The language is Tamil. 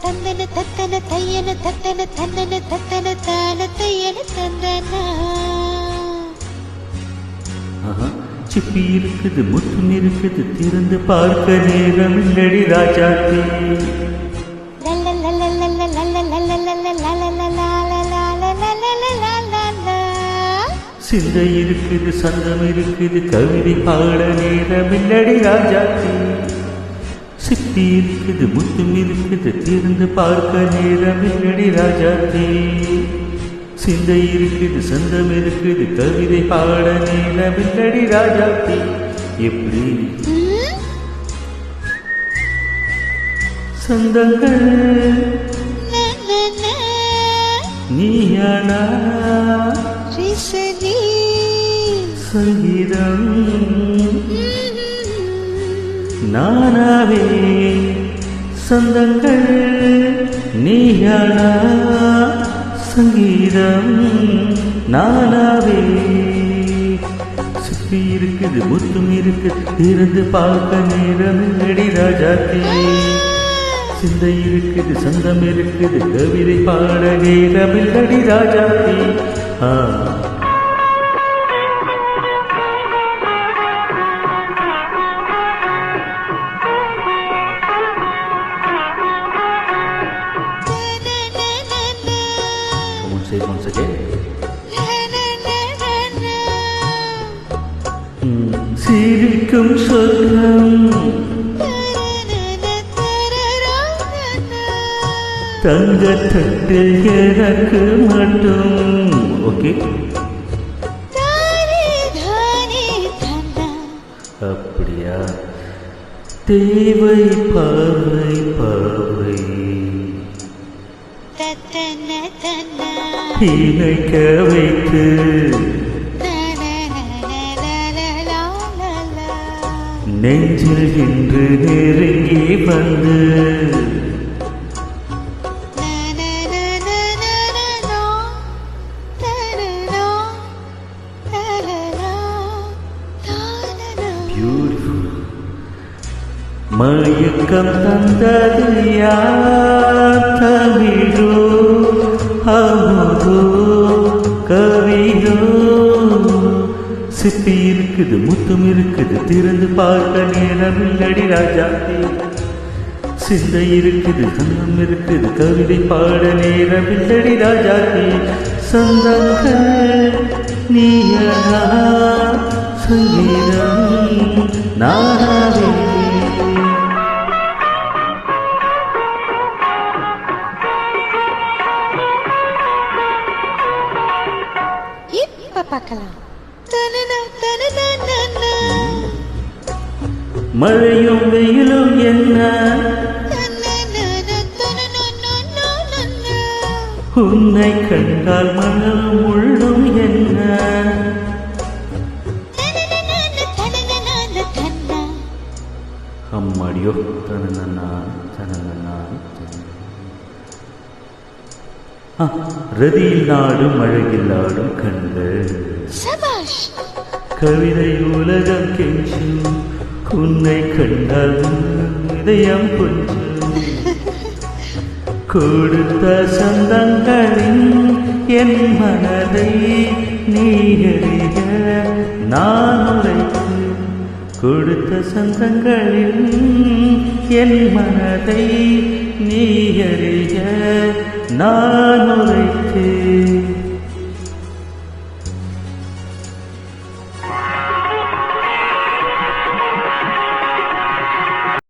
தந்தன தத்தன தையன தத்தன தந்தன தத்தன தான தையன தந்தனா. சிப்பி இருக்குது, முத்தும் இருக்குது, திறந்து பார்க்க நேரம் இல்லடி ராஜாத்தி. சிந்தை இருக்குது, சந்தம் இருக்குது, கவிதை பாட நேரம் இல்லடி ராஜாத்தி. சிப்பி இருக்குது, முத்தும் இருக்குது, திறந்து பார்க்க நேரம் இல்லடி ராஜாத்தி. சிந்தை இருக்குது, சந்தம் இருக்குது, கவிதை பாட நேரம் இல்லடி ராஜாத்தி. எப்படி சந்தங்கள் நீயானா சங்கீதம் நானாவே. சந்தங்கள் நீயானா சங்கீதம் நானாவே. சிப்பி இருக்குது, முத்தும் இருக்குது, திறந்து பார்க்க நேரம் இல்லடி ராஜாத்தி. சிந்தை இருக்குது, சந்தம் இருக்குது, கவிதை பாட நேரம் இல்லடி ராஜாத்தி. Once again. சிரிக்கும் சொல்லம் தங்கத்தட்டில் எனக்கு மட்டும். ஓகே, அப்படியா? தேவை பார்வை பார்வை இணைக்க வைத்து நெஞ்சில் இன்று நெருங்கி வந்து மயக்கம் தந்தது யார்? தமிழோ அமுதோ கவிதோ? சிப்பி இருக்குது, முத்தும் இருக்குது, திறந்து பார்க்க நேரம் இல்லடி ராஜாத்தி. சிந்தை இருக்குது, சந்தம் இருக்குது, கவிதை பாட நேரம் இல்லடி ராஜாத்தி. சந்தங்கள் நீயா சங்கீதம் நானாவே. பார்க்கலாம். மழையும் வெயிலும் என்ன, உன்னை கண்டால் மனம் உள்ளும் என்ன. அம்மாடியோ தனனா தனனா. ரதியில் நாடும் அழகில் ஆடும் கண்கள், கவிதை உலகம் கெஞ்சும், உன்னை கண்டால் இதயம் கொஞ்சம். கொடுத்த சந்தங்களின் என் மனதை நீ அறிய நான் உரைத்து. கொடுத்த சந்தங்களின் என் மனதை நீ அறிய நான்